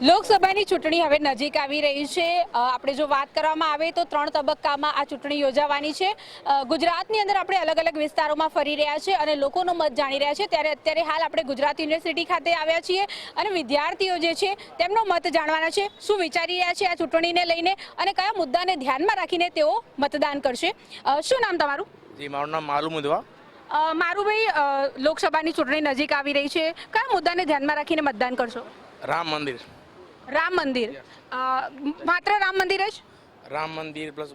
લોકસભાની ચૂંટણી હવે નજીક આવી રહી છે। આપણે જો વાત કરવામાં આવે તો 3 તબક્કામાં આ ચૂંટણી યોજાવાની છે। ગુજરાતની અંદર આપણે અલગ અલગ વિસ્તારોમાં ફરી રહ્યા છે અને લોકોનો મત જાણી રહ્યા છે। ત્યારે અત્યારે હાલ આપણે ગુજરાત યુનિવર્સિટી ખાતે આવ્યા છીએ અને વિદ્યાર્થીઓ જે છે તેમનો મત જાણવાના છે। શું વિચારી રહ્યા છે આ ચૂંટણીને લઈને અને કયા મુદ્દાને ધ્યાનમાં રાખીને તેઓ મતદાન કરશે। શું નામ તમારું? જી, મારું નામ માલુ મુદવા। મારું ભાઈ, લોકસભાની ચૂંટણી નજીક આવી રહી છે, કયા મુદ્દાને ધ્યાનમાં રાખીને મતદાન કરશો? રામ મંદિર। રામ મંદિર, માત્ર રામ મંદિર જ? રામ મંદિર પ્લસ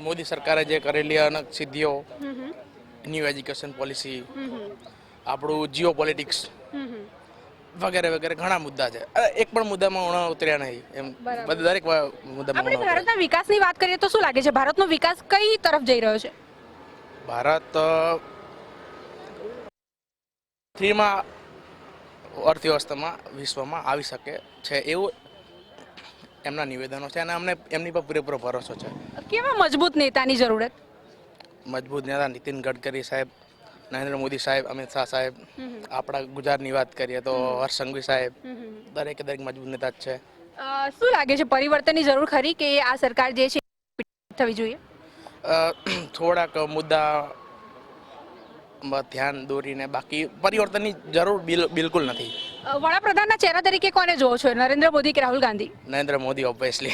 મોદી સરકારે જે કરેલી અનેક સિદ્ધિઓ, ન્યૂ એજ્યુકેશન પોલિસી, આપણું જીઓ પોલિટિક્સ વગેરે વગેરે ઘણા મુદ્દા છે। એક પણ મુદ્દામાં ઉતર્યા નહીં એમ, દરેક મુદ્દામાં આપણે ભારતના વિકાસની વાત કરીએ તો શું લાગે છે, ભારતનો વિકાસ કઈ તરફ જઈ રહ્યો છે? ભારત ફ્રીમાં અર્થવ્યવસ્થામાં વિશ્વમાં આવી શકે છે એવું એમના નિવેદનો છે અને અમને એમની પર પૂરેપૂરો ભરોસો છે। કેવા મજબૂત નેતાની જરૂરત? મજબૂત નેતા નીતિન ગડકરી સાહેબ, નરેન્દ્ર મોદી સાહેબ, અમિત શાહ સાહેબ, આપણા ગુજરાતની વાત કરીએ તો હર્ષ સંઘવી સાહેબ, દરેક મજબૂત નેતા જ છે। શું લાગે છે, પરિવર્તનની જરૂર ખરી કે આ સરકાર જે છે થવી જોઈએ? થોડાક મુદ્દા ધ્યાન દોરીને, બાકી પરિવર્તનની જરૂર બિલકુલ નથી। વડાપ્રધાનના ચહેરા તરીકે કોને જોવો છો, નરેન્દ્ર મોદી કે રાહુલ ગાંધી? નરેન્દ્ર મોદી ઓબ્વિયસલી।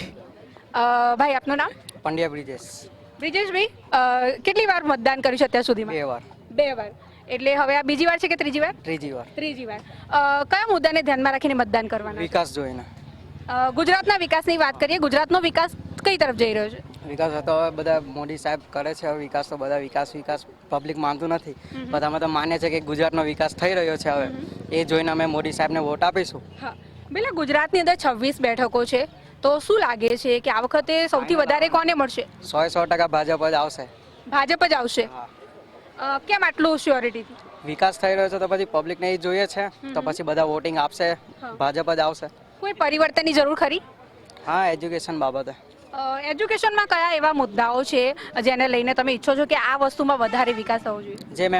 ભાઈ, આપનું નામ? પંડ્યા બ્રિજેશ। બ્રિજેશભાઈ, કેટલી વાર મતદાન કર્યું છે અત્યાર સુધીમાં? 2 વાર। 2 વાર, એટલે હવે આ બીજી વાર છે કે ત્રીજી વાર? ત્રીજી વાર। ત્રીજી વાર। કયા મુદ્દાને ધ્યાનમાં રાખીને મતદાન કરવાના? વિકાસ જોઈને। ગુજરાતના વિકાસની વાત કરીએ, ગુજરાતનો વિકાસ કઈ તરફ જઈ રહ્યો છે? વિકાસ તો હવે બધા મોદી સાહેબ કરે છે, હવે વિકાસ તો બધા વિકાસ પબ્લિક માનતું નથી, બધામાં તો માને છે કે ગુજરાતનો વિકાસ થઈ રહ્યો છે। હવે એ જોઈને અમે મોદી સાહેબને વોટ આપીશું। હા, પેલા ગુજરાતની અંદર 26 બેઠકો છે, તો શું લાગે છે કે આ વખતે સૌથી વધારે કોને મળશે? 100% ભાજપ જ આવશે। ભાજપ જ આવશે? કેમ આટલું શ્યોરિટીથી? વિકાસ થઈ રહ્યો છે તો પછી પબ્લિકને એ જોઈએ છે, તો પછી બધા વોટિંગ આપશે, ભાજપ જ આવશે। કોઈ પરિવર્તનની જરૂર ખરી? હા, એજ્યુકેશન બાબતે। એજ્યુકેશનમાં કયા એવા મુદ્દાઓ છે જેને લઈને તમે ઈચ્છો છો કે આ વસ્તુમાં વધારે વિકાસ થવો જોઈએ? જેમ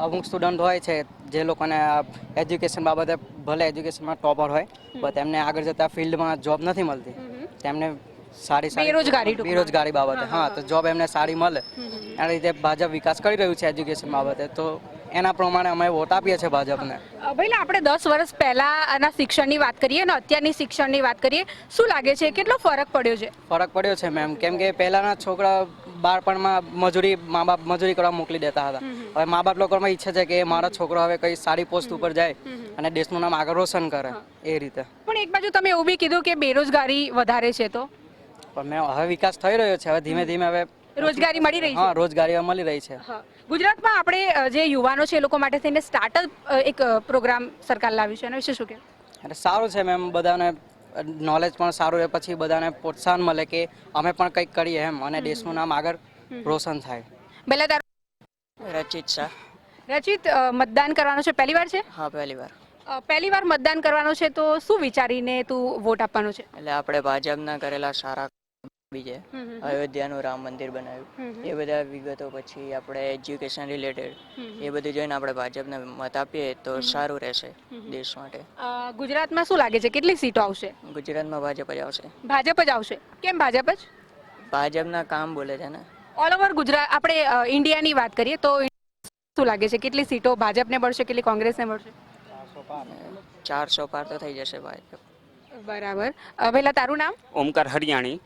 અમુક સ્ટુડન્ટ હોય છે જે લોકોને એજ્યુકેશન બાબતે ભલે એજ્યુકેશનમાં ટોપર હોય, બટ એમને આગળ જતા ફિલ્ડમાં જોબ નથી મળતી, તેમને સારી બેરોજગારી બાબતે, હા, તો જોબ એમને સારી મળે, એના લીધે ભાજપ વિકાસ કરી રહ્યું છે એજ્યુકેશન બાબતે, તો એના પ્રમાણે અમે વોટ આપીએ છીએ ભાજપને। ભાઈ, આપણે 10 વર્ષ પહેલાના શિક્ષણની વાત કરીએ અને અત્યારની શિક્ષણની વાત કરીએ, શું લાગે છે કેટલો ફરક પડ્યો છે? ફરક પડ્યો છે મેમ, કેમ કે પહેલાના છોકરા બાળપણમાં મા બાપ મજૂરી કરવા મોકલી દેતા હતા, હવે મા બાપ લોકોમાં ઈચ્છે છે કે મારો છોકરો હવે કઈ સારી પોસ્ટ ઉપર જાય અને દેશનું નામ આગળ રોશન કરે, એ રીતે। પણ એક બાજુ તમે એવું બી કીધું કે બેરોજગારી વધારે છે, તો પણ મેં હવે વિકાસ થઈ રહ્યો છે, હવે ધીમે ધીમે હવે રોજગારી મળી રહી છે? હા, રોજગારી મળી રહી છે। ગુજરાતમાં આપણે જે યુવાનો છે એ લોકો માટે થઈને સ્ટાર્ટઅપ એક પ્રોગ્રામ સરકાર લાવ્યું છે, એના વિશે શું કહેવું? એટલે સારું છે મેમ, બધાને નોલેજ પણ સારું રહે, પછી બધાને પ્રોત્સાહન મળે કે અમે પણ કંઈક કરીએ એમ, અને દેશનું નામ આગળ રોશન થાય। પહેલા તારું? રચિત શાહ। રચિત, મતદાન કરવાનું છે, પહેલી વાર છે? હા, પહેલી વાર। પહેલી વાર મતદાન કરવાનું છે, તો શું વિચારીને તું વોટ આપવાનો છે? એટલે આપણે ભાજપના કરેલા સારા બીજે અયોધ્યાનું રામ મંદિર બનાવ્યું, એ બધા વિગતો, પછી આપણે એજ્યુકેશન રિલેટેડ એ બધું જોઈને આપણે ભાજપને મત આપીએ તો સારું રહેશે દેશ માટે। ગુજરાતમાં શું લાગે છે કેટલી સીટો આવશે? ગુજરાતમાં ભાજપ જ આવશે। ભાજપ જ આવશે? કેમ ભાજપ જ? ભાજપના કામ બોલે છે ને। ઓલ ઓવર ગુજરાત, આપણે ઇન્ડિયાની વાત કરીએ તો શું લાગે છે કેટલી સીટો ભાજપને મળશે, કેટલી કોંગ્રેસને મળશે? 400 પાર તો થઈ જશે ભાજપ। બરાબર। પહેલા તારું નામ? ઓમકાર હરિયાણી।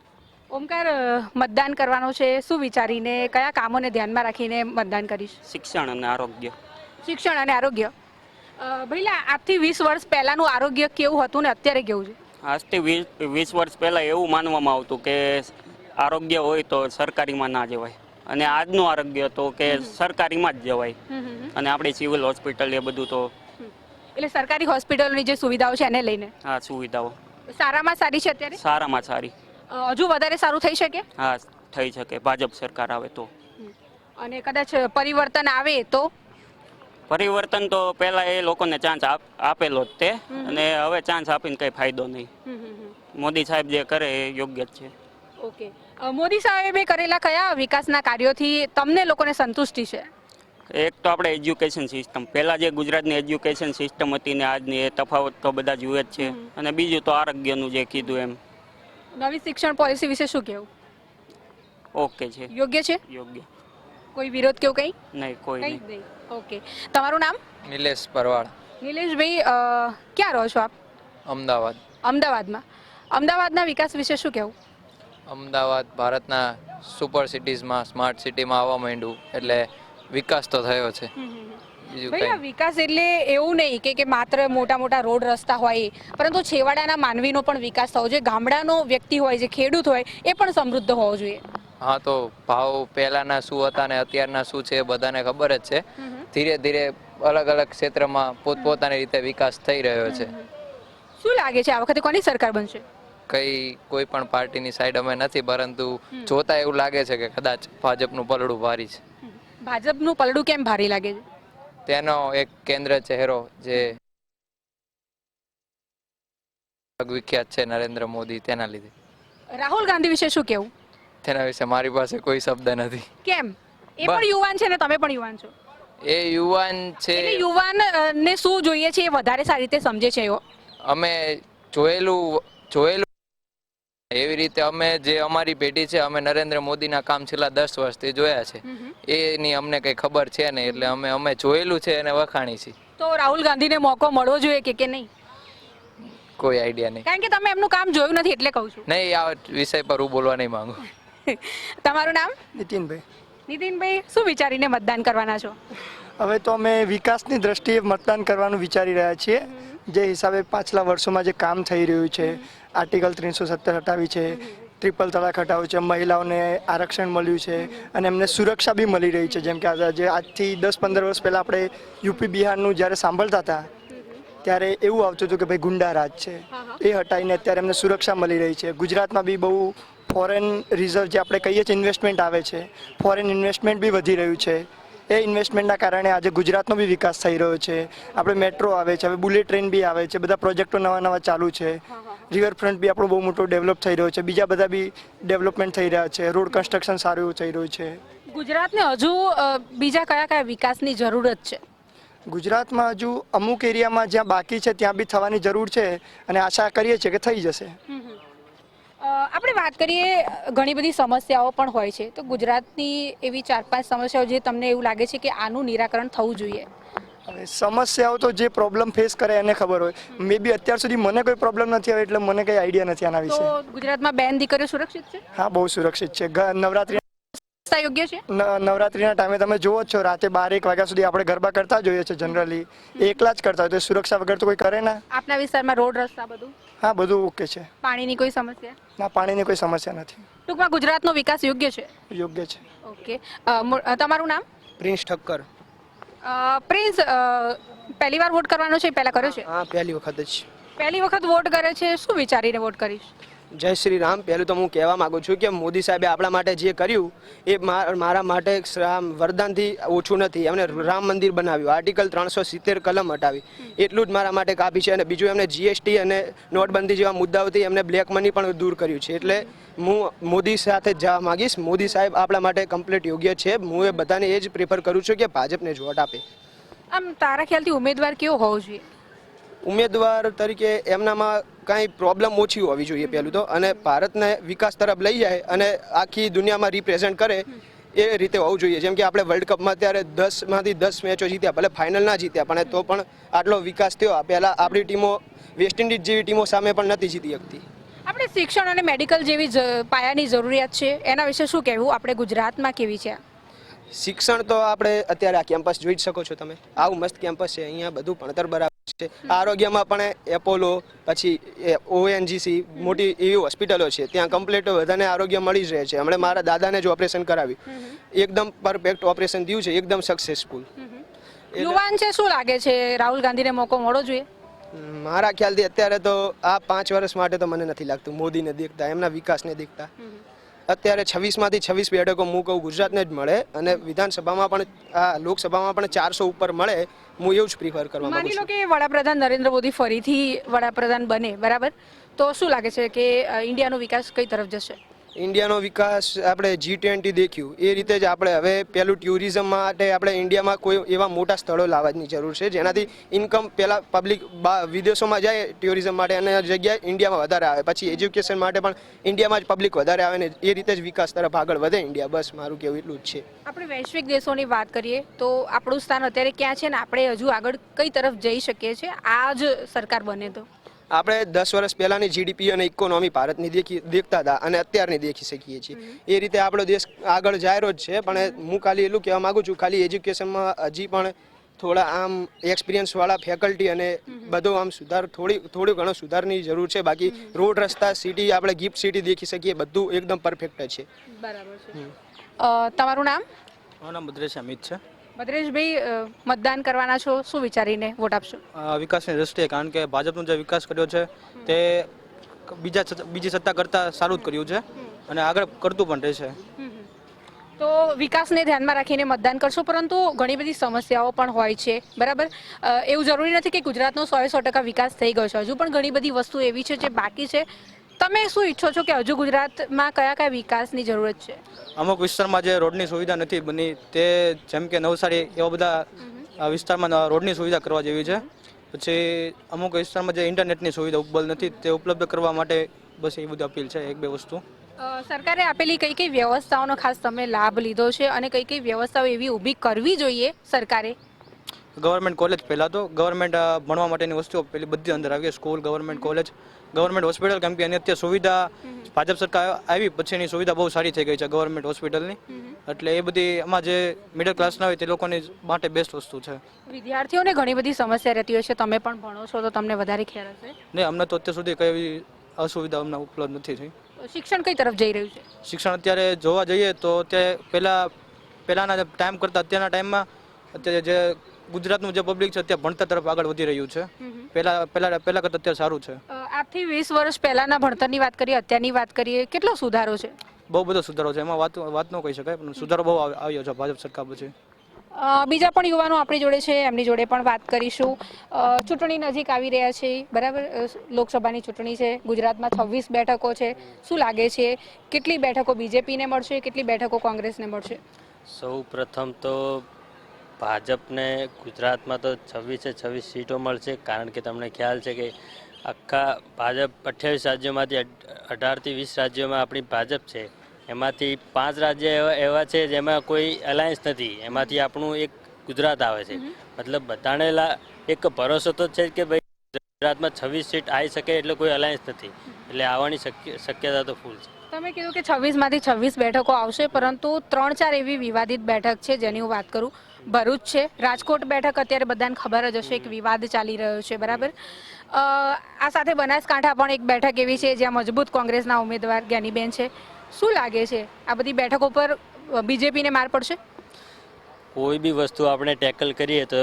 ઓમકાર, મતદાન કરવાનો છે, શું વિચારીને, કયા કામોને ધ્યાનમાં રાખીને મતદાન કરીશ? શિક્ષણ અને આરોગ્ય। શિક્ષણ અને આરોગ્ય। ભઈલા, આજથી 20 વર્ષ પહેલાનું આરોગ્ય કેવું હતું ને અત્યારે કેવું છે? આજથી 20 વર્ષ પહેલાં એવું માનવામાં આવતું કે આરોગ્ય હોય તો સરકારીમાં ના જવાય, અને આજનું આરોગ્ય તો કે સરકારીમાં જ જવાય, અને આપણી સિવિલ હોસ્પિટલ એ બધું તો એટલે સરકારી હોસ્પિટલોની જે સુવિધાઓ છે એને લઈને? હા, સુવિધાઓ સારામાં સારી છે અત્યારે? સારામાં સારી। હજુ વધારે સારું થઈ શકે? હા, થઈ શકે, ભાજપ સરકાર આવે તો। અને કદાચ પરિવર્તન આવે તો? પરિવર્તન તો પહેલા એ લોકોને ચાન્સ આપેલો જ તે, અને હવે ચાન્સ આપીને કંઈ ફાયદો નહીં। મોદી સાહેબ જે કરે એ યોગ્ય જ છે। ઓકે, મોદી સાહેબે કરેલા કયા વિકાસના કાર્યોથી તમને લોકોને સંતુષ્ટિ છે? એક તો આપણે એજ્યુકેશન સિસ્ટમ, પહેલાં જે ગુજરાતની એજ્યુકેશન સિસ્ટમ હતી ને આજની એ તફાવત તો બધા જુએ જ છે. અને બીજું તો આરોગ્યનું જે કીધું એમ નવી શિક્ષણ પોલિસી વિશે શું કહેવું? ઓકે છે, યોગ્ય છે? યોગ્ય. કોઈ વિરોધ કેવું કંઈ? નહીં, કોઈ કંઈ નહીં. જ નહીં. ઓકે, તમારું નામ? નિલેશ પરવાળ, નિલેશભાઈ, ક્યાં રહો છો આપ? અમદાવાદ. અમદાવાદમાં. અમદાવાદના વિકાસ વિશે શું કહેવું? અમદાવાદ ભારતના સુપર સિટીઝમાં સ્માર્ટ સિટીમાં આવવા માંડ્યું એટલે વિકાસ તો થયો છે. બીજું ભાઈ, આ કંઈ વિકાસ એટલે એવું નહીં કે માત્ર મોટા મોટા રોડ રસ્તા હોય, પરંતુ છેવાડાના માનવીનો પણ વિકાસ થવો જોઈએ. ગામડાનો વ્યક્તિ હોય, જે ખેડૂત હોય, એ પણ સમૃદ્ધ હોવો જોઈએ. હા, તો ભાવ પહેલાના શું હતા ને અત્યારના શું છે એ બધાને ખબર જ છે. ધીરે ધીરે અલગ અલગ ક્ષેત્રમાં પોતપોતાની રીતે વિકાસ થઈ રહ્યો છે. શું લાગે છે આ વખતે કોની સરકાર બનશે? કોઈ પણ પાર્ટીની સાઈડ અમે નથી, પરંતુ જોતા એવું લાગે છે કે કદાચ ભાજપનું પલડું ભારી છે. ભાજપનું પલડું કેમ ભારી લાગે છે? તેનો એક કેન્દ્ર ચહેરો જે વિખ્યાત છે નરેન્દ્ર મોદી, તેના લીધે. રાહુલ ગાંધી વિશે શું કહેવું? તેના વિશે મારી પાસે કોઈ શબ્દ નથી. કેમ? એ પણ યુવાન છે ને તમે પણ યુવાન છો, એ યુવાન છે. એટલે યુવાન ને શું જોઈએ છે એ વધારે સારી રીતે સમજે છે એવો. અમે જોયેલું એવી રીતે અમે જે અમારી પેઢી છે, અમે નરેન્દ્ર મોદીના કામ છેલ્લા 10 વર્ષથી જોયા છે. એની અમને કઈ ખબર છે નહીં, એટલે અમે જોયેલું છે અને વખાણી છે. તો રાહુલ ગાંધીને મોકો મળવો જોઈએ કે નહીં? કોઈ આઈડિયા નહીં. કારણ કે તમે એમનું કામ જોયું નથી એટલે કહું છું. નહીં, આ વિષય પર હું બોલવા નહીં માંગુ. તમારું નામ? નીતિનભાઈ. નીતિનભાઈ, શું વિચારીને મતદાન કરવાના છો? હવે તો અમે વિકાસની દ્રષ્ટિએ મતદાન કરવાનું વિચારી રહ્યા છીએ. જે હિસાબે પાછલા વર્ષોમાં જે કામ થઈ રહ્યું છે, આર્ટિકલ 370 હટાવી છે, ટ્રિપલ તલાક હટાવ્યું છે, મહિલાઓને આરક્ષણ મળ્યું છે અને એમને સુરક્ષા બી મળી રહી છે. જેમ કે જે આજથી 10-15 વર્ષ પહેલાં આપણે યુપી બિહારનું જ્યારે સાંભળતા હતા ત્યારે એવું આવતું હતું કે ભાઈ ગુંડા રાજ છે, એ હટાવીને અત્યારે એમને સુરક્ષા મળી રહી છે. ગુજરાતમાં બી બહુ ફોરેન રિઝર્વ જે આપણે કહીએ છીએ ઇન્વેસ્ટમેન્ટ આવે છે, ફોરેન ઇન્વેસ્ટમેન્ટ બી વધી રહ્યું છે. એ ઇન્વેસ્ટમેન્ટના કારણે આજે ગુજરાતનો બી વિકાસ થઈ રહ્યો છે. આપણે મેટ્રો આવે છે, હવે બુલેટ ટ્રેન બી આવે છે, બધા પ્રોજેક્ટો નવા નવા ચાલુ છે. રિવરફ્રન્ટ બી આપણો બહુ મોટો ડેવલપ થઈ રહ્યો છે. બીજા બધા બી ડેવલપમેન્ટ થઈ રહ્યા છે. રોડ કન્સ્ટ્રક્શન સારું એવું થઈ રહ્યું છે. ગુજરાતને હજુ બીજા કયા કયા વિકાસની જરૂરત છે? ગુજરાતમાં હજુ અમુક એરિયામાં જ્યાં બાકી છે ત્યાં બી થવાની જરૂર છે અને આશા કરીએ છીએ કે થઈ જશે. આપણે વાત કરીએ, ઘણી બધી સમસ્યાઓ પણ હોય છે, તો ગુજરાતની એવી 4-5 સમસ્યાઓ જે તમને એવું લાગે છે કે આનું નિરાકરણ થવું જોઈએ. હવે સમસ્યાઓ તો જે પ્રોબ્લેમ ફેસ કરે એને ખબર હોય. મે બી અત્યાર સુધી મને કોઈ પ્રોબ્લેમ નથી આવે એટલે મને કંઈ આઈડિયા નથી આના વિશે. તો ગુજરાતમાં બેન દીકરીઓ સુરક્ષિત છે? હા, બહુ સુરક્ષિત છે. નવરાત્રી યોગ્ય છે? નવરાત્રીના ટાઈમે તમે જુઓ જ છો, રાતે 12-1 વાગ્યા સુધી આપણે ગરબા કરતા જોઈએ છે. જનરલી એકલા જ કરતા હોય તો સુરક્ષા વગર તો કોઈ કરે ના. આપના વિસ્તારમાં રોડ રસ્તા બધું? હા, બધું ઓકે છે. પાણીની કોઈ સમસ્યા? ના, પાણીની કોઈ સમસ્યા નથી. ટૂંકમાં ગુજરાતનો વિકાસ યોગ્ય છે? યોગ્ય છે. ઓકે, તમારું નામ? પ્રિન્સ ઠક્કર. પ્રિન્સ, પહેલી વાર વોટ કરવાનો છે? પહેલા કર્યો છે? હા, પહેલી વખત જ. પહેલી વખત વોટ કરે છે, શું વિચારીને વોટ કરીશ? જય શ્રી રામ. પહેલું તો હું કહેવા માંગુ છું કે મોદી સાહેબે આપણા માટે જે કર્યું એ મારા માટે વરદાનથી ઓછું નથી. એમને રામ મંદિર બનાવ્યું, આર્ટિકલ 370 કલમ હટાવી, એટલું જ મારા માટે કાફી છે. અને બીજું એમને જીએસટી અને નોટબંધી જેવા મુદ્દાઓથી એમને બ્લેક મની પણ દૂર કર્યું છે. એટલે હું મોદી સાથે જ જવા માંગીશ. મોદી સાહેબ આપણા માટે કમ્પ્લીટ યોગ્ય છે. હું એ બધાને એ જ પ્રિફર કરું છું કે ભાજપને જ વોટ આપે. આમ તારા ખ્યાલથી ઉમેદવાર કેવો હોવો જોઈએ? ઉમેદવાર તરીકે એમનામાં કાંઈ પ્રોબ્લેમ ઓછી હોવી જોઈએ પહેલું તો, અને ભારતને વિકાસ તરફ લઈ જાય અને આખી દુનિયામાં રિપ્રેઝેન્ટ કરે એ રીતે હોવું જોઈએ. જેમ કે આપણે વર્લ્ડ કપમાં અત્યારે 10માંથી 10 મેચો જીત્યા, ભલે ફાઇનલ ના જીત્યા પણ તો પણ આટલો વિકાસ થયો. પહેલાં આપણી ટીમો વેસ્ટ ઇન્ડિઝ જેવી ટીમો સામે પણ નથી જીતી શકતી. આપણે શિક્ષણ અને મેડિકલ જેવી પાયાની જરૂરિયાત છે, એના વિશે શું કહેવું? આપણે ગુજરાતમાં કેવી છે? શિક્ષણ તો આપણે અત્યારે આ કેમ્પસ જોઈ જ શકો છો તમે, આવું મસ્ત કેમ્પસ છે. અહીંયા બધું ભણતર બરાબર છે. આરોગ્યમાં પણ એપોલો, પછી ઓએનજીસી મોટી એવી હોસ્પિટલો છે, ત્યાં કમ્પ્લીટ બધાને આરોગ્ય મળી જ રહે છે. હમણાં મારા દાદાને જ ઓપરેશન કરાવ્યું, એકદમ પરફેક્ટ ઓપરેશન થયું છે, એકદમ સક્સેસફુલ. યુવાન છે, શું લાગે છે રાહુલ ગાંધીને મોકો મળવો જોઈએ? મારા ખ્યાલથી અત્યારે તો આ 5 વર્ષ માટે તો મને નથી લાગતું મોદીને દેખતા, એમના વિકાસને દેખતા. અત્યારે 26માંથી 26 બેઠકો હું કહું ગુજરાતને જ મળે, અને વિધાનસભામાં પણ આ લોકસભામાં પણ 400 ઉપર મળે. હું એવું જ પ્રિફર કરવા માંગુ માની લો છું. કે વડાપ્રધાન નરેન્દ્ર મોદી ફરીથી વડાપ્રધાન બને, બરાબર, તો શું લાગે છે કે ઇન્ડિયાનો વિકાસ કઈ તરફ જશે? ઇન્ડિયાનો વિકાસ આપણે G20 દેખ્યું એ રીતે જ આપણે હવે પહેલું ટુરિઝમ માટે આપણે ઇન્ડિયામાં કોઈ એવા મોટા સ્થળો લાવવાની જરૂર છે જેનાથી ઇન્કમ પહેલાં પબ્લિક વિદેશોમાં જાય ટુરિઝમ માટે અને જગ્યાએ ઇન્ડિયામાં વધારે આવે, પછી એજ્યુકેશન માટે પણ ઇન્ડિયામાં જ પબ્લિક વધારે આવે ને એ રીતે જ વિકાસ તરફ આગળ વધે ઇન્ડિયા. બસ મારું કહેવું એટલું જ છે. આપણે વૈશ્વિક દેશોની વાત કરીએ તો આપણું સ્થાન અત્યારે ક્યાં છે ને આપણે હજુ આગળ કઈ તરફ જઈ શકીએ છીએ આ જ સરકાર બને તો? આપણે 10 વર્ષ પહેલાંની જીડીપી અને ઇકોનોમી ભારતની દેખતા હતા અને અત્યારની દેખી શકીએ છીએ. એ રીતે આપણો દેશ આગળ જાય રહ્યો જ છે. પણ હું ખાલી એટલું કહેવા માગું છું, ખાલી એજ્યુકેશનમાં હજી પણ થોડા આમ એક્સપિરિયન્સવાળા ફેકલ્ટી અને બધો આમ થોડું ઘણો સુધારની જરૂર છે. બાકી રોડ રસ્તા સિટી આપણે ગિફ્ટ સિટી દેખી શકીએ, બધું એકદમ પરફેક્ટ છે. બરાબર છે. તમારું નામ? મારું નામ બદ્રેશ અમિત છે. ભદ્રેશભાઈ, મતદાન કરવાના છો, શું વિચારીને વોટ આપશો? વિકાસની દ્રષ્ટિએ, કારણ કે ભાજપનો જે વિકાસ કર્યો છે તે બીજી સત્તા કરતાં સારું જ કર્યું છે અને આગળ કરતું પણ રહેશે. તો વિકાસને ધ્યાનમાં રાખીને મતદાન કરશો, પરંતુ ઘણી બધી સમસ્યાઓ પણ હોય છે, બરાબર? એવું જરૂરી નથી કે ગુજરાતનો 100% વિકાસ થઈ ગયો છે. હજુ પણ ઘણી બધી વસ્તુ એવી છે જે બાકી છે. તમે શું ઈચ્છો છો કે હજુ ગુજરાતમાં કયા કયા વિકાસની જરૂરત છે? અમુક વિસ્તારમાં જે રોડની સુવિધા નથી બની, તે જેમ કે નવસારી એવા બધા વિસ્તારમાં રોડની સુવિધા કરવા જેવી છે. પછી અમુક વિસ્તારમાં જે ઇન્ટરનેટની સુવિધા ઉપલબ્ધ નથી તે ઉપલબ્ધ કરવા માટે બસ એ બધી અપીલ છે. 1-2 વસ્તુ. સરકારે આપેલી કઈ કઈ વ્યવસ્થાઓનો ખાસ તમે લાભ લીધો છે અને કઈ કઈ વ્યવસ્થાઓ એવી ઊભી કરવી જોઈએ સરકારે? ગવર્મેન્ટ કોલેજ, પહેલાં તો ગવર્મેન્ટ ભણવા માટેની વસ્તુઓ પેલી બધી અંદર આવી, school, government college, government hospital. કેમ કે એની અત્યારે સુવિધા ભાજપ સરકાર આવી પછી એની સુવિધા બહુ સારી થઈ ગઈ છે ગવર્મેન્ટ હોસ્પિટલની. એટલે એ બધી આમાં જે મિડલ ક્લાસના હોય તે લોકોની માટે બેસ્ટ વસ્તુ છે. વિદ્યાર્થીઓને ઘણી બધી સમસ્યા રહેતી હોય છે, તમે પણ ભણો છો તો તમને વધારે ખ્યાલ હશે. ને અમને તો અત્યાર સુધી કઈ એવી અસુવિધા અમને ઉપલબ્ધ નથી થઈ. શિક્ષણ કઈ તરફ જઈ રહ્યું છે? શિક્ષણ અત્યારે જોવા જઈએ તો અત્યારે પહેલાંના ટાઈમ કરતાં અત્યારના ટાઈમમાં અત્યારે જે ગુજરાતનું જે પબ્લિક છે અત્યારે ભણતર તરફ આગળ વધી રહ્યું છે. પહેલાં કરતાં અત્યારે સારું છે. આજથી 20 વર્ષ પહેલાના ભણતરની વાત કરીએ, અત્યારની વાત કરીએ, કેટલો સુધારો છે? બહુ બધો સુધારો છે, એમાં વાત ન કહી શકાય, પણ સુધારો બહુ આવ્યો છે ભાજપ સરકાર પછી. બીજા પણ યુવાનો આપણી જોડે છે, એમની જોડે પણ વાત કરીશું. ચૂંટણી નજીક આવી રહ્યા છે, બરાબર? લોકસભાની ચૂંટણી છે, ગુજરાતમાં 26 બેઠકો છે. શું લાગે છે કેટલી બેઠકો બીજેપીને મળશે, કેટલી બેઠકો કોંગ્રેસને મળશે? સૌ પ્રથમ તો ભાજપને ગુજરાતમાં તો 26 સીટો મળશે, કારણ કે તમને ખ્યાલ છે કે આખા ભાજપ 28 રાજ્યોમાંથી 18 થી 20 રાજ્યોમાં આપણી ભાજપ છે. એમાંથી 5 રાજ્ય એવા છે જેમાં કોઈ અલાયન્સ નથી. એમાંથી આપણું એક ગુજરાત આવે છે. મતલબ બધાને એક ભરોસો તો છે કે ભાઈ ગુજરાતમાં 26 સીટ આવી શકે, એટલે કોઈ અલાયન્સ નથી, એટલે આવવાની શક્યતા તો ફૂલ છે. તમે કીધું કે 26માંથી 26 બેઠકો આવશે, પરંતુ 3-4 એવી વિવાદિત બેઠક છે જેની હું વાત કરું. ભરૂચ છે, રાજકોટ બેઠક અત્યારે બધાને ખબર જ હશે કે વિવાદ ચાલી રહ્યો છે, બરાબર? આ સાથે બનાસકાંઠા પણ એક બેઠક એવી છે જ્યાં મજબૂત કોંગ્રેસના ઉમેદવાર જ્ઞાનીબેન છે. શું લાગે છે આ બધી બેઠકો પર બીજેપીને માર પડશે? કોઈ બી વસ્તુ આપણે ટેકલ કરીએ તો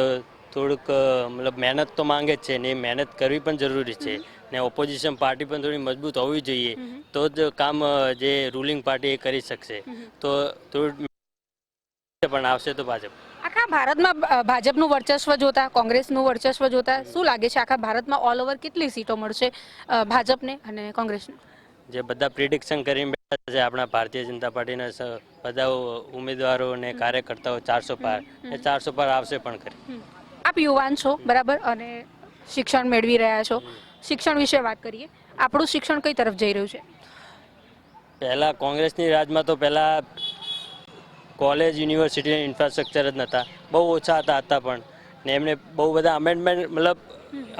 થોડુંક મતલબ મહેનત તો માંગે જ છે ને, એ મહેનત કરવી પણ જરૂરી છે. ને ઓપોઝિશન પાર્ટી પણ થોડી મજબૂત હોવી જોઈએ, તો જ કામ જે રૂલિંગ પાર્ટી એ કરી શકશે. તો થોડું પણ આવશે તો ભાજપ. આખા ભારતમાં ભાજપનું વર્ચસ્વ જોતા, કોંગ્રેસનું વર્ચસ્વ જોતા શું લાગે છે આખા ભારતમાં ઓલ ઓવર કેટલી સીટો મળશે ભાજપને અને કોંગ્રેસને? જે બધા પ્રિડિક્શન કરીને બેઠા છે આપણા ભારતીય જનતા પાર્ટીના બધા ઉમેદવારો અને કાર્યકર્તાઓ 400 પાર, એ 400 પાર આવશે પણ ખરી. આપ યુવાન છો, બરાબર, અને શિક્ષણ મેળવી રહ્યા છો. શિક્ષણ વિશે વાત કરીએ. આપણું શિક્ષણ કઈ તરફ જઈ રહ્યું છે? પહેલાં કોંગ્રેસની રાજમાં તો પહેલાં કોલેજ, યુનિવર્સિટી, ઇન્ફ્રાસ્ટ્રક્ચર જ નહોતા, બહુ ઓછા હતા પણ. ને એમને બહુ બધા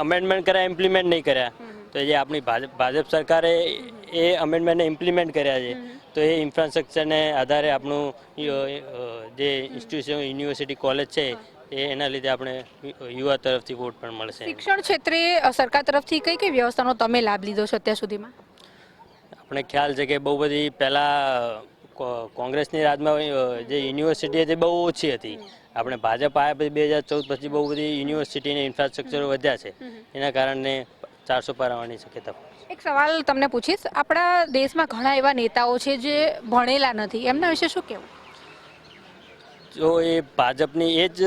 અમેન્ડમેન્ટ કર્યા, ઇમ્પ્લિમેન્ટ નહીં કર્યા. તો જે આપણી ભાજપ સરકારે એ અમેન્ડમેન્ટને ઇમ્પ્લિમેન્ટ કર્યા છે, તો એ ઇન્ફ્રાસ્ટ્રક્ચરને આધારે આપણું જે ઇન્સ્ટિટ્યુશન, યુનિવર્સિટી, કોલેજ છે, એના લીધે આપણે યુવા તરફથી વોટ પણ મળશે. શિક્ષણ ક્ષેત્રે સરકાર તરફથી કઈ કઈ વ્યવસ્થાનો તમે લાભ લીધો છો અત્યાર સુધીમાં? આપણે ખ્યાલ છે કે બહુ બધી પહેલાં કોંગ્રેસની રાજમાં જે યુનિવર્સિટી હતી બહુ ઓછી હતી. આપણે ભાજપ આવ્યા પછી 2014 પછી બહુ બધી યુનિવર્સિટીને ઇન્ફ્રાસ્ટ્રક્ચરો વધ્યા છે, એના કારણે 400 પાર આવવાની શક્યતા. એક સવાલ તમને પૂછીશ. આપણા દેશમાં ઘણા એવા નેતાઓ છે જે ભણેલા નથી, એમના વિશે શું કહેવું? જો એ ભાજપની એ જ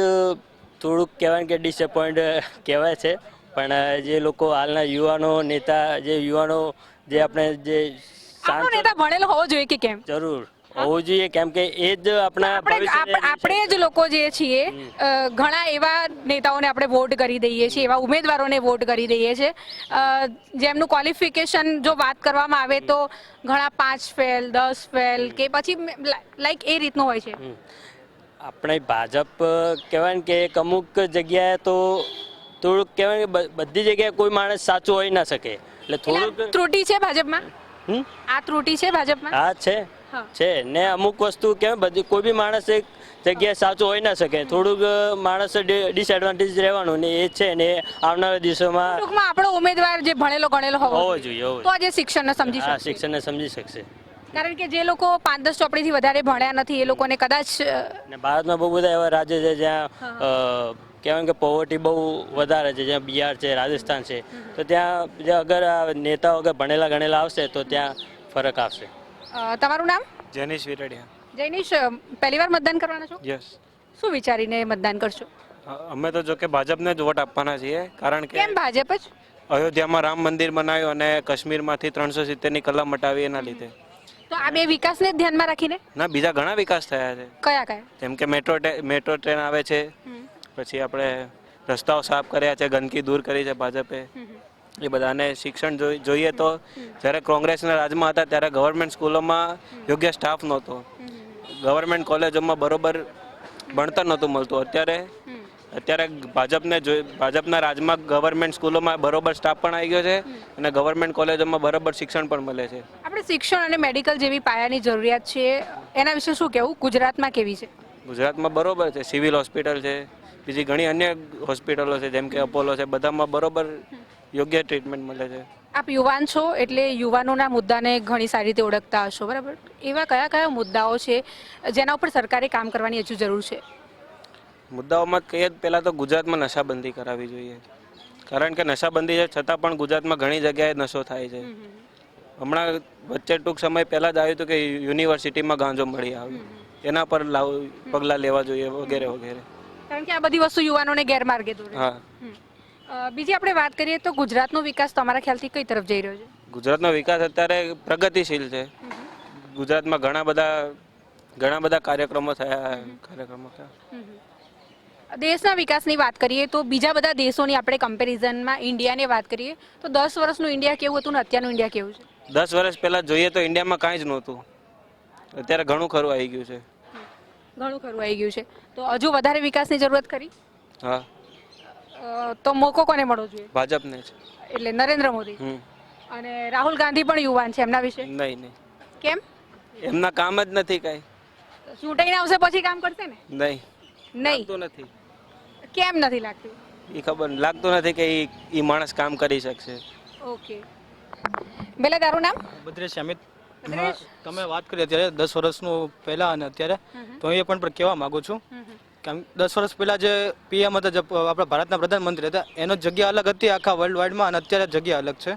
થોડુંક કહેવાય કે ડિસઅપોઇન્ટ કહેવાય છે. પણ જે લોકો હાલના યુવાનો નેતા, જે યુવાનો જે આપણે જે આપણો નેતા ભણેલો હોવો જોઈએ કે કેમ? જરૂર હોવું જોઈએ, કેમ કે એ જ આપણા આપણે જ લોકો જે છીએ ઘણા એવા નેતાઓને આપણે વોટ કરી દઈએ છીએ, એવા ઉમેદવારોને વોટ કરી દઈએ છીએ જેમનું ક્વોલિફિકેશન જો વાત કરવામાં આવે તો ઘણા 5 ફેલ 10 ફેલ કે પછી લાઈક એ રીતનું હોય છે. આપણે ભાજપ કહેવાય ને કે એક અમુક જગ્યાએ તો થોડુંક કહેવાય કે બધી જગ્યાએ કોઈ માણસ સાચું હોઈ ના શકે, એટલે એટલે આ થોડુંક ત્રુટિ છે ભાજપમાં? આ ત્રુટિ છે ભાજપમાં? હા છે ને અમુક વસ્તુ કેમ બધી કોઈ બી માણસ એક જગ્યાએ સાચું હોઈ ના શકે, થોડુંક માણસ ડિસએડવાન્ટેજ રહેવાનું ને એ છે ને આવનારા દિવસોમાં ટૂંકમાં આપણો ઉમેદવાર જે ભણેલો ગણેલો હોવો હોવો જોઈએ જોઈએ તો આજે શિક્ષણને સમજી આ શકશે. શિક્ષણને સમજી શકશે. કારણ કે જે લોકો 5-10 ચોપડીથી વધારે ભણ્યા નથી એ લોકોને કદાચ ને ભારતમાં બહુ બધા એવા રાજ્ય છે જ્યાં કહેવાય કે પોવર્ટી બહુ વધારે છે, જ્યાં બિહાર છે, રાજસ્થાન છે, તો ત્યાં જે અગર આ નેતાઓ અગર ભણેલા ગણેલા આવશે તો ત્યાં ફરક આવશે. તમારું નામ? જેનિશ વિરડિયા. જૈનિશ, પહેલી વાર મતદાન કરવાના છો? યસ, શું વિચારીને મતદાન કરશો? અમે તો જો કે ભાજપને જ વોટ આપવાના છીએ, કારણ કે કેમ ભાજપ જ? અયોધ્યામાં રામ મંદિર બનાવ્યું અને કાશ્મીરમાંથી 370ની કલમ હટાવી એના લીધે. તો આ બે વિકાસને જ ધ્યાનમાં રાખીને? ના, બીજા ઘણા વિકાસ થયા છે, કયા કયા? જેમ કે મેટ્રો ટ્રેન આવે છે, પછી આપણે રસ્તાઓ સાફ કર્યા છે, ગંદકી દૂર કરી છે ભાજપે, એ બધાને શિક્ષણ જોઈએ તો જ્યારે કોંગ્રેસના રાજમાં હતા ત્યારે ગવર્મેન્ટ સ્કૂલોમાં યોગ્ય સ્ટાફ નહોતો, ગવર્મેન્ટ કોલેજોમાં બરોબર ભણતર નહોતું મળતું. અત્યારે ભાજપના રાજમાં ગવર્મેન્ટ સ્કૂલોમાં બરોબર સ્ટાફ પણ આવી ગયો છે અને ગવર્મેન્ટ કોલેજોમાં બરોબર શિક્ષણ પણ મળે છે. આપણે શિક્ષણ અને મેડિકલ જેવી પાયાની જરૂરિયાત છે એના વિશે શું કહેવું? ગુજરાતમાં કેવી છે? ગુજરાતમાં બરોબર છે, સિવિલ હોસ્પિટલ છે, બીજી ઘણી અન્ય હોસ્પિટલો છે જેમ કે અપોલો છે, બધામાં બરોબર યોગ્ય ટ્રીટમેન્ટ મળે છે. આપ યુવાન છો એટલે યુવાનોના મુદ્દાને ઘણી સારી રીતે ઓળખતા હશો, બરાબર? એવા કયા કયા મુદ્દાઓ છે જેના ઉપર સરકારે કામ કરવાની હજુ જરૂર છે? મુદ્દાઓમાં કહીએ પહેલાં તો ગુજરાતમાં નશાબંધી કરાવવી જોઈએ, કારણ કે નશાબંધી છે છતાં પણ ગુજરાતમાં ઘણી જગ્યાએ નશો થાય છે. હમણાં વચ્ચે ટૂંક સમય પહેલાં જ આવ્યું હતું કે યુનિવર્સિટીમાં ગાંજો મળી આવ્યો, એના પર પગલાં લેવા જોઈએ વગેરે વગેરે. કારણ કે આ બધી વસ્તુ યુવાનોને ગેરમાર્ગે દોરે. હા, બીજી આપણે વાત કરીએ તો ગુજરાતનો વિકાસ તમારા ખ્યાલથી કઈ તરફ જઈ રહ્યો છે? ગુજરાતનો વિકાસ અત્યારે પ્રગતિશીલ છે. ગુજરાતમાં ઘણા બધા કાર્યક્રમો થયા. દેશના વિકાસની વાત કરીએ તો બીજા બધા દેશોની આપણે કમ્પેરિઝનમાં ઇન્ડિયાની વાત કરીએ તો 10 વર્ષનું ઇન્ડિયા કેવું હતું ને અત્યારનું ઇન્ડિયા કેવું છે? 10 વર્ષ પહેલાં જોઈએ તો ઇન્ડિયામાં કાંઈ જ નહોતું, અત્યારે ઘણું ખરું આવી ગયું છે. ઘણું ખરું આવી ગયું છે, તો હજુ વધારે વિકાસની જરૂરત ખરી? હા, તો મોકો કોને મળવો જોઈએ? ભાજપને જ. એટલે નરેન્દ્ર મોદી. અને રાહુલ ગાંધી પણ યુવાન છે, એમના વિશે નહીં, કેમ? એમના કામ જ નથી કાંઈ. ચૂંટાઈને આવશે પછી કામ કરશે ને? નહીં, નહીં લાગતું નથી. કેમ નથી લાગતું? એ ખબર લાગતું નથી કે એ માણસ કામ કરી શકશે. ઓકે, બેલા તારું નામ? ભદ્રેશ અમિત. ભદ્રેશ, તમે વાત કરી અત્યારે 10 વર્ષનું પહેલા અને અત્યારે, તો એ પણ કહેવા માંગુ છું કે 10 વર્ષ પહેલા જે પીએમ હતા, જે આપણા ભારતના પ્રધાનમંત્રી હતા, એનો જગ્યા અલગ હતી આખા વર્લ્ડ વાઇડમાં, અને અત્યારે જગ્યા અલગ છે.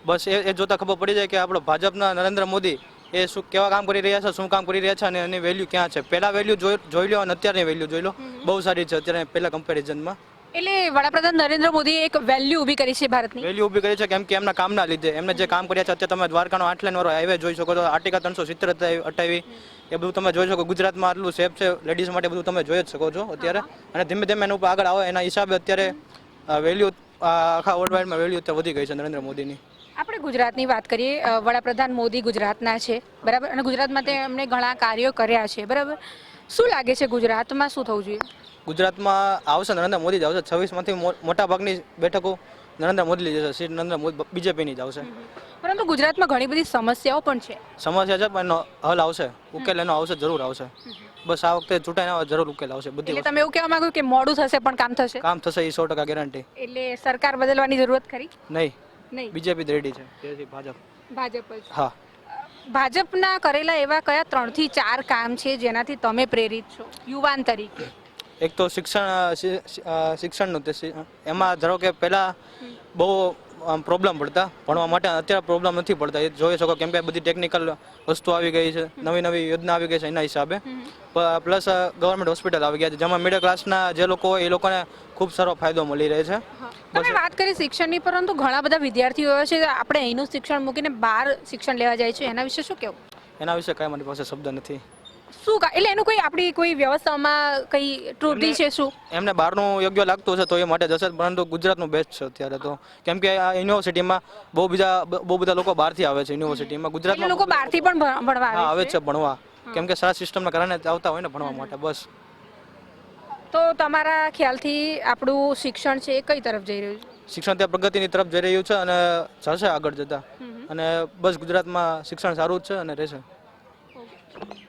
બસ એ જોતા ખબર પડી જાય કે આપણો ભાજપના નરેન્દ્ર મોદી એ શું કેવા કામ કરી રહ્યા છે, શું કામ કરી રહ્યા છે અને એની વેલ્યુ ક્યાં છે. પહેલા વેલ્યુ જોઈ લો અને અત્યારની વેલ્યુ જોઈ લો, બહુ સારી છે અત્યારે પહેલા કમ્પેરિઝનમાં. એટલે વડાપ્રધાન નરેન્દ્ર મોદીએ એક વેલ્યુ ઊભી કરી છે ભારતની. વેલ્યુ ઊભી કરી છે કેમ કે એમના કામના લીધે, એમને જે કામ કર્યા છે. અત્યારે તમે દ્વારકાનો 8 લેન વાળો હાઈવે જોઈ શકો છો, આર્ટિકલ 370 હટાવી, એ બધું તમે જોઈ શકો. ગુજરાતમાં આટલું સેફ છે લેડીઝ માટે, બધું તમે જોઈ જ શકો છો અત્યારે. અને ધીમે ધીમે એના ઉપર આગળ આવે એના હિસાબે અત્યારે વેલ્યુ આખા વર્લ્ડ વાઇડમાં વેલ્યુ અત્યારે વધી ગઈ છે નરેન્દ્ર મોદીની. આપણે ગુજરાતની વાત કરીએ, વડાપ્રધાન મોદી ગુજરાતના છે, બરાબર, અને ગુજરાતમાં એમણે ઘણા કાર્યો કર્યા છે, બરાબર. શું લાગે છે ગુજરાતમાં શું થવું જોઈએ? ગુજરાતમાં આવશે નરેન્દ્ર મોદી જ આવશે. 26માંથી મોટા ભાગની બેઠકો નરેન્દ્ર મોદી લઈ જશે, સીટ નરેન્દ્ર મોદી બીજેપીની જ આવશે. પરંતુ ગુજરાતમાં ઘણી બધી સમસ્યાઓ પણ છે. સમસ્યા છે પણ એનો હલ આવશે, ઉકેલ એનો આવશે, જરૂર આવશે. બસ આ વખતે ચૂંટાઈને આવે જરૂર ઉકેલ આવશે બધી. એટલે તમે એવું કહેવા માંગો કે મોડું થશે પણ કામ થશે? કામ થશે, એ 100% ગેરંટી. એટલે સરકાર બદલવાની જરૂરત ખરી? નહીં, નહીં, બીજેપી રેડી છે, તેથી ભાજપ. ભાજપ જ. હા. ભાજપના કરેલા એવા કયા 3 થી 4 કામ છે જેનાથી તમે પ્રેરિત છો યુવાન તરીકે? એક તો શિક્ષણનું, એમાં ધારો કે પહેલાં બહુ પ્રોબ્લેમ પડતા ભણવા માટે. અત્યારે પ્રોબ્લેમ નથી પડતા, એ જોઈ શકો, કેમ કે બધી ટેકનિકલ વસ્તુ આવી ગઈ છે, નવી નવી યોજના આવી ગઈ છે એના હિસાબે. પ્લસ ગવર્મેન્ટ હોસ્પિટલ આવી ગયા છે, જેમાં મિડલ ક્લાસના જે લોકો હોય એ લોકોને ખૂબ સારો ફાયદો મળી રહે છે. તમે વાત કરી શિક્ષણની, પરંતુ ઘણા બધા વિદ્યાર્થીઓ છે આપણે અહીંનું શિક્ષણ મૂકીને બહાર શિક્ષણ લેવા જાય છે, એના વિશે શું કહેવું? એના વિશે કાંઈ મારી પાસે શબ્દ નથી. એટલે એનું કોઈ આપણી કોઈ વ્યવસ્થામાં કઈ ત્રુટિ છે શું? એમને બહારનું યોગ્ય લાગતું હશે તો એ માટે જશે, પરંતુ ગુજરાતનું બેસ્ટ છે અત્યારે તો, કેમ કે આ યુનિવર્સિટીમાં બહુ બધા લોકો બહારથી આવે છે યુનિવર્સિટીમાં. ગુજરાતમાં લોકો બહારથી પણ ભણવા હા આવે આવે છે. છે ભણવા, કેમ કે સારા સિસ્ટમના કારણે આવતા હોય ને ભણવા માટે. બસ. તો તમારા ખ્યાલથી આપણું શિક્ષણ છે એ કઈ તરફ જઈ રહ્યું છે? શિક્ષણ ત્યાં પ્રગતિની તરફ જઈ રહ્યું છે અને જશે આગળ જતા. અને બસ ગુજરાતમાં શિક્ષણ સારું જ છે અને રહેશે.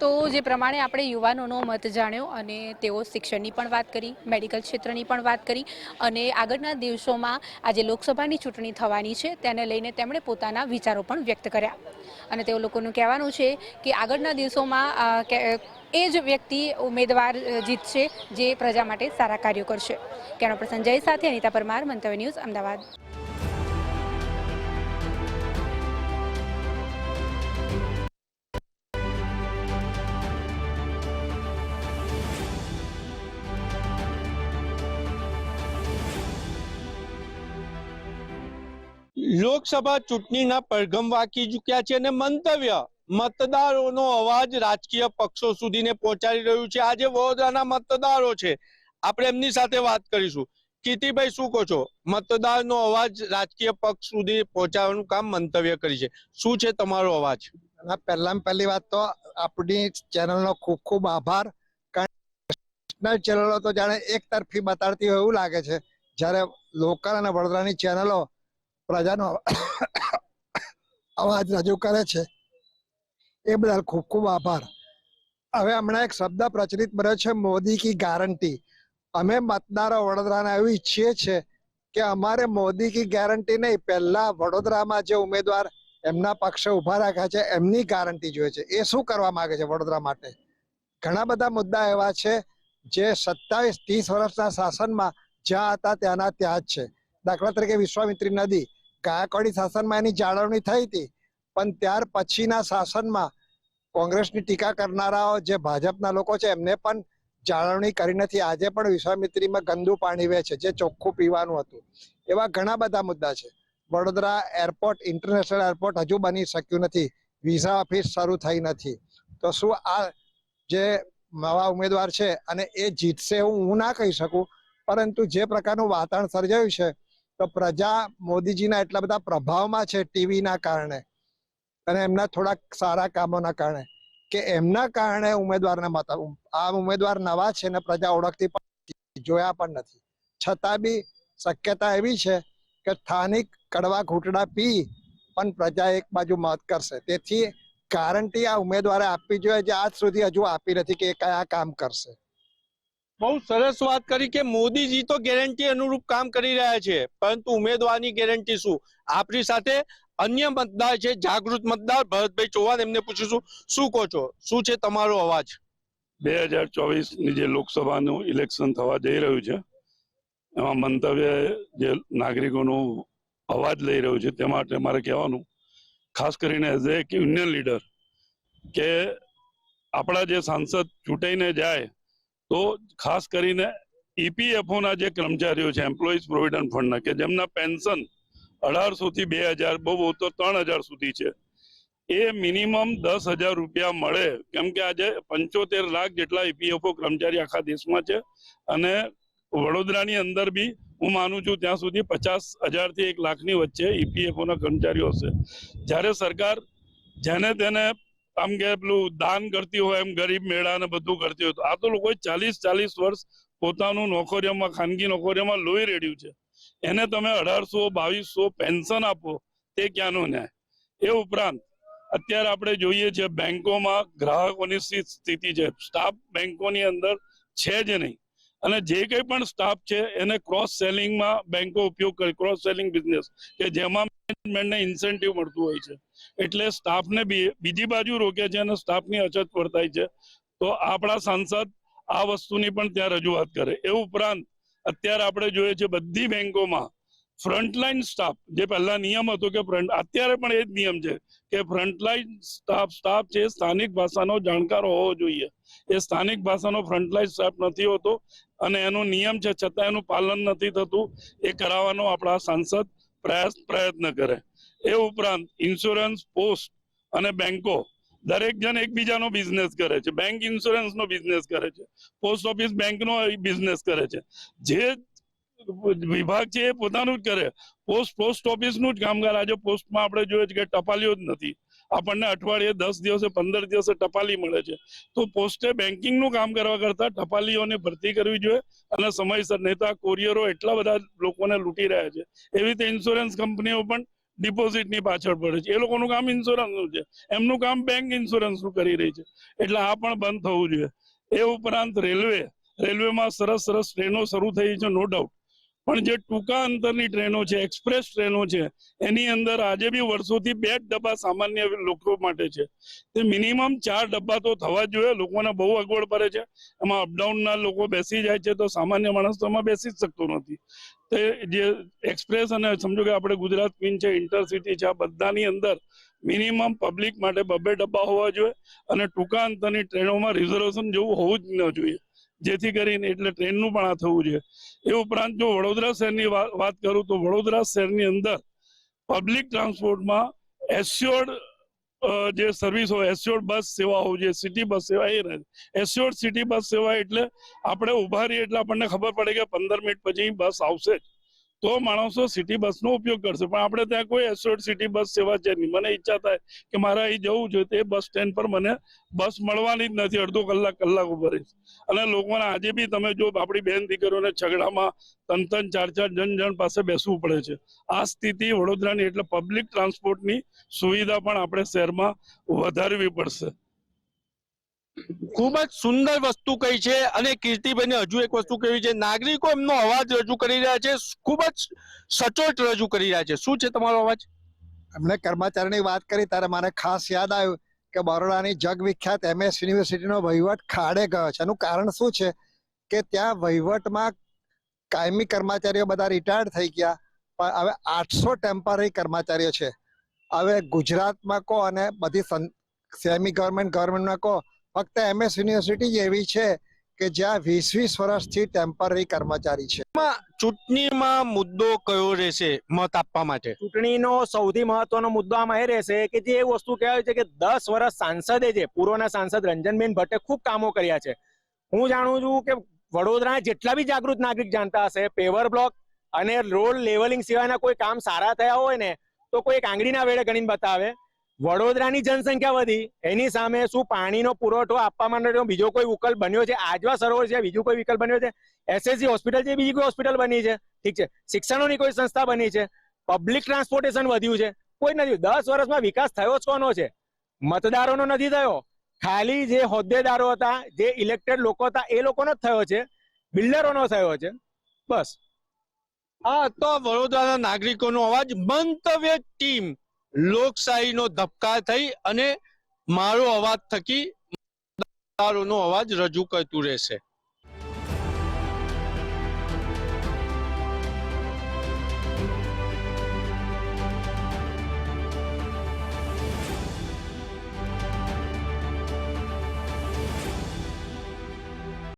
તો જે પ્રમાણે આપણે યુવાનોનો મત જાણ્યો અને તેઓ શિક્ષણની પણ વાત કરી, મેડિકલ ક્ષેત્રની પણ વાત કરી અને આગળના દિવસોમાં આજે લોકસભાની ચૂંટણી થવાની છે તેને લઈને તેમણે પોતાના વિચારો પણ વ્યક્ત કર્યા. અને તેઓ લોકોનું કહેવાનું છે કે આગળના દિવસોમાં એ જ વ્યક્તિ ઉમેદવાર જીતશે જે પ્રજા માટે સારા કાર્યો કરશે. કેમેરા પર્સન જય સાથે અનિતા પરમાર, મંતવ્ય ન્યૂઝ, અમદાવાદ. લોકસભા ચૂંટણીના પડઘમ વાગી ચૂક્યા છે અને મંતવ્ય મતદારોનો અવાજ રાજકીય પક્ષો સુધીને પહોંચાડી રહ્યું છે. આજે વડોદરાના મતદારો છે, આપણે એમની સાથે વાત કરીશું. કીર્તિભાઈ, શું કહો છો? મતદારનો અવાજ રાજકીય પક્ષ સુધી પહોંચાડવાનું કામ મંતવ્ય કરી છે, શું છે તમારો અવાજ? પહેલી વાત તો આપણી ચેનલનો ખૂબ ખૂબ આભાર. કારણ ચેનલો તો જાણે એક તરફી બતાડતી હોય એવું લાગે છે, જ્યારે લોકલ અને વડોદરાની ચેનલો પ્રજાનો અવાજ રજૂ કરે છે, એ બદલ ખૂબ ખૂબ આભાર. હવે હમણાં એક શબ્દ પ્રચલિત બન્યો છે, મોદી કી ગારંટી. અમે મતદારો વડોદરાના એવું ઈચ્છીએ છીએ કે અમારે મોદી કી ગેરંટી નહીં, પહેલા વડોદરામાં જે ઉમેદવાર એમના પક્ષે ઉભા રાખ્યા છે એમની ગારંટી જોઈએ છે. એ શું કરવા માંગે છે વડોદરા માટે? ઘણા બધા મુદ્દા એવા છે જે 27-30 વર્ષના શાસનમાં જ્યાં હતા ત્યાંના ત્યાં જ છે. દાખલા તરીકે વિશ્વામિત્રી નદી, ગાયકવાડી શાસનમાં એની જાળવણી થઈ હતી, પણ ત્યાર પછીના શાસનમાં કોંગ્રેસની ટીકા કરનારાઓ જે ભાજપના લોકો છે એમને પણ જાળવણી કરી નથી. આજે પણ વિશ્વામિત્રીમાં ગંદુ પાણી વહે છે જે ચોખ્ખું પીવાનું હતું. એવા ઘણા બધા મુદ્દા છે. વડોદરા એરપોર્ટ, ઇન્ટરનેશનલ એરપોર્ટ હજુ બની શક્યું નથી, વિઝા ઓફિસ શરૂ થઈ નથી. તો શું આ જે નવા ઉમેદવાર છે અને એ જીતશે એવું હું ના કહી શકું, પરંતુ જે પ્રકારનું વાતાવરણ સર્જાયું છે તો પ્રજા મોદીજીના એટલા બધા પ્રભાવમાં છે ટીવીના કારણે અને એમના થોડાક સારા કામોના કારણે કે એમના કારણે ઉમેદવારને મત. આ ઉમેદવાર નવા છે ને પ્રજા ઓળખતી પણ જોયા પણ નથી. છતાં બી શક્યતા એવી છે કે સ્થાનિક કડવા ઘૂંટડા પી પણ પ્રજા એક બાજુ મત કરશે. તેથી ગારંટી આ ઉમેદવારે આપવી જોઈએ જે આજ સુધી હજુ આપી નથી કે એ કયા કામ કરશે. બહુ સરસ વાત કરી કે મોદીજી તો ગેરંટી અનુરૂપ કામ કરી રહ્યા છે, પરંતુ ઉમેદવારની ગેરંટી શું? આપણી સાથે અન્ય મતદાર છે, જાગૃત મતદાર ભરતભાઈ ચૌહાણ, એમને પૂછીશું. શું કહો છો, શું છે તમારો અવાજ? 2024ની જે લોકસભાનું ઇલેક્શન થવા જઈ રહ્યું છે એમાં મંતવ્ય જે નાગરિકોનું અવાજ લઈ રહ્યું છે તે માટે મારે કહેવાનું, ખાસ કરીને એઝ એ યુનિયન લીડર, કે આપણા જે સાંસદ ચૂંટાઈને જાય તો ખાસ કરીને ઈપીએફઓના જે કર્મચારીઓ છે, એમ્પ્લોઈઝ પ્રોવિડન્ટ ફંડના, કે જેમના પેન્શન 1800 થી 2000, બહુ તો 3000 સુધી છે, એ મિનિમમ 10,000 રૂપિયા મળે. કેમ કે આજે 75 લાખ જેટલા ઈપીએફઓ કર્મચારી આખા દેશમાં છે અને વડોદરાની અંદર બી હું માનું છું ત્યાં સુધી 50,000 થી 1 લાખની વચ્ચે ઈપીએફઓના કર્મચારીઓ હશે. જ્યારે સરકાર જેને તેને આમ કે પેલું દાન કરતી હોય એમ ગરીબ મેળા ને બધું કરતી હોય, તો આ તો લોકોએ 40 વર્ષ પોતાનું નોકરીઓમાં, ખાનગી નોકરીઓમાં લોહી રેડ્યું છે, એને તમે 1800-2200 પેન્શન આપો, તે ક્યાંનો ન્યાય? એ ઉપરાંત અત્યારે આપણે જોઈએ છીએ બેંકોમાં ગ્રાહકોની સ્થિતિ છે, સ્ટાફ બેંકોની અંદર છે જ નહીં, અને જે કંઈ પણ સ્ટાફ છે એને ક્રોસ સેલિંગમાં બેંકો ઉપયોગ કરે, ક્રોસ સેલિંગ બિઝનેસ, કે જેમાં મેનેજમેન્ટને ઇન્સેન્ટિવ મળતું હોય છે, એટલે સ્ટાફને બીજી બાજુ રોકે છે અને સ્ટાફની અછત વર્તાય છે. તો આપણા સાંસદ આ વસ્તુની પણ ત્યાં રજૂઆત કરે. એ ઉપરાંત અત્યારે આપણે જોઈએ છીએ બધી બેંકોમાં ફ્રન્ટલાઈન સ્ટાફ જે પહેલા નિયમ હતો કે અત્યારે પણ એ જ નિયમ છે કે ફ્રન્ટલાઈન સ્ટાફ છે સ્થાનિક ભાષાનો જાણકાર હોવો જોઈએ. એ સ્થાનિક ભાષાનો ફ્રન્ટલાઈન સ્ટાફ નથી હોતો અને એનો નિયમ છે છતાં એનું પાલન નથી થતું. એ કરાવવાનો આપણા સાંસદ પ્રયત્ન કરે. એ ઉપરાંત ઇન્સ્યોરન્સ, પોસ્ટ અને બેંકો દરેક જણ એકબીજાનો બિઝનેસ કરે છે. બેંક ઇન્સ્યોરન્સનો બિઝનેસ કરે છે, પોસ્ટ ઓફિસ બેંકનો બિઝનેસ કરે છે. જે વિભાગ છે એ પોતાનું જ કરે. પોસ્ટ ઓફિસનું જ કામગાર આજે પોસ્ટમાં આપણે જોઈએ છે કે ટપાલીઓ જ નથી. આપણને અઠવાડિયે 10 દિવસે 15 દિવસે ટપાલી મળે છે. તો પોસ્ટે બેન્કિંગનું કામ કરવા કરતા ટપાલીઓને ભરતી કરવી જોઈએ અને સમયસર. નહીં તો આ કોરિયરો એટલા બધા લોકોને લૂંટી રહ્યા છે. એવી રીતે ઇન્સ્યોરન્સ કંપનીઓ પણ ડિપોઝિટની પાછળ પડે છે. એ લોકોનું કામ ઇન્સ્યોરન્સનું છે, એમનું કામ બેંક ઇન્સ્યોરન્સનું કરી રહી છે. એટલે આ પણ બંધ થવું જોઈએ. એ ઉપરાંત રેલવેમાં સરસ ટ્રેનો શરૂ થઈ છે, નો ડાઉટ. પણ જે ટૂંકા અંતરની ટ્રેનો છે, એક્સપ્રેસ ટ્રેનો છે, એની અંદર આજે બી વર્ષોથી 2 જ ડબ્બા સામાન્ય લોકો માટે છે. તે મિનિમમ 4 ડબ્બા તો થવા જ જોઈએ. લોકોને બહુ અગવડ પડે છે. એમાં અપડાઉનના લોકો બેસી જાય છે તો સામાન્ય માણસ તો એમાં બેસી જ શકતો નથી. તે જે એક્સપ્રેસ અને સમજો કે આપણે ગુજરાત ક્વીન છે, ઇન્ટરસિટી છે, આ બધાની અંદર મિનિમમ પબ્લિક માટે 2 ડબ્બા હોવા જોઈએ અને ટૂંકા અંતરની ટ્રેનોમાં રિઝર્વેશન જેવું હોવું જ ન જોઈએ. જેથી કરીને એટલે ટ્રેનનું પણ આ થવું જોઈએ. એ ઉપરાંત જો વડોદરા શહેરની વાત કરું તો વડોદરા શહેરની અંદર પબ્લિક ટ્રાન્સપોર્ટમાં એસ્યોર્ડ જે સર્વિસ હોય, એસ્યોર્ડ બસ સેવા હોવી જોઈએ. સિટી બસ સેવા એ રહે. એસ્યોર્ડ સિટી બસ સેવા એટલે આપણે ઉભા રહીએ એટલે આપણને ખબર પડે કે 15 મિનિટ પછી બસ આવશે તો માણસો સિટી બસનો ઉપયોગ કરશે. પણ આપણે ત્યાં કોઈ એસ્યોર્ડ સિટી બસ સેવા છે નહીં. મને ઈચ્છા થાય કે મારે અહીં જવું જોઈએ તે બસ સ્ટેન્ડ પર મને બસ મળવાની જ નથી. અડધો કલાક ઉભા રહીશ. અને લોકોને આજે બી તમે જો આપણી બેન દીકરીઓને છગડામાં 3-3, 4-4 જણ પાસે બેસવું પડે છે. આ સ્થિતિ વડોદરાની. એટલે પબ્લિક ટ્રાન્સપોર્ટની સુવિધા પણ આપણે શહેરમાં વધારવી પડશે. ખૂબ જ સુંદર વસ્તુ કહી છે. અને કીર્તિભાઈને હજુ એક વસ્તુ કહી છે, નાગરિકો એમનો અવાજ રજૂ કરી રહ્યા છે, ખૂબ જ સચોટ રજૂ કરી રહ્યા છે. શું છે તમારો અવાજ? એમણે કર્મચારીની વાત કરી ત્યારે મને ખાસ યાદ આવ્યું કે બરોડાની જગવિખ્યાત MS યુનિવર્સિટીનો વહીવટ ખાડે ગયો છે. એનું કારણ શું છે કે ત્યાં વહીવટમાં કાયમી કર્મચારીઓ બધા રિટાયર્ડ થઈ ગયા, પણ હવે 800 ટેમ્પરરી કર્મચારીઓ છે. હવે ગુજરાતમાં કહો અને બધી સેમી ગવર્મેન્ટમાં કહો, ફક્ત MS યુનિવર્સિટી જ એવી છે કે જ્યાં 20-20 વર્ષથી ટેમ્પરરી કર્મચારી છે. ચૂંટણીમાં મુદ્દો કયો રહેશે મત આપવા માટે? ચૂંટણીનો સૌથી મહત્વનો મુદ્દો આમાં એ રહેશે કે જે વસ્તુ કહેવાય છે કે 10 વર્ષ સાંસદે છે, પૂર્વના સાંસદ રંજનબેન ભટ્ટે ખૂબ કામો કર્યા છે. હું જાણું છું કે વડોદરા જેટલા બી જાગૃત નાગરિક જાણતા હશે, પેવર બ્લોક અને રોડ લેવલિંગ સિવાયના કોઈ કામ સારા થયા હોય ને તો કોઈ એક આંગળીના વેળે ગણીને બતાવે. વડોદરાની જનસંખ્યા વધી, એની સામે શું પાણીનો પુરવઠો આપવા માટે બીજો કોઈ વિકલ્પ બન્યો છે? આજવા સરોવર છે, બીજું કોઈ વિકલ્પ બન્યો છે? SSG હોસ્પિટલ છે, બીજી કોઈ હોસ્પિટલ બની છે? ઠીક છે, શિક્ષણોની કોઈ સંસ્થા બની છે? પબ્લિક ટ્રાન્સપોર્ટેશન વધ્યું છે? કોઈ નથી. 10 વર્ષમાં વિકાસ થયો જ કોનો છે? મતદારોનો નથી થયો. ખાલી જે હોદ્દેદારો હતા, જે ઇલેક્ટેડ લોકો હતા, એ લોકોનો જ થયો છે. બિલ્ડરોનો થયો છે. બસ. આ તો વડોદરાના નાગરિકોનો અવાજ. મંતવ્ય ટીમ લોકશાહીનો ધબકાર થઈ અને મારો અવાજ થકી મતદારોનો અવાજ રજૂ કરતું રહેશે.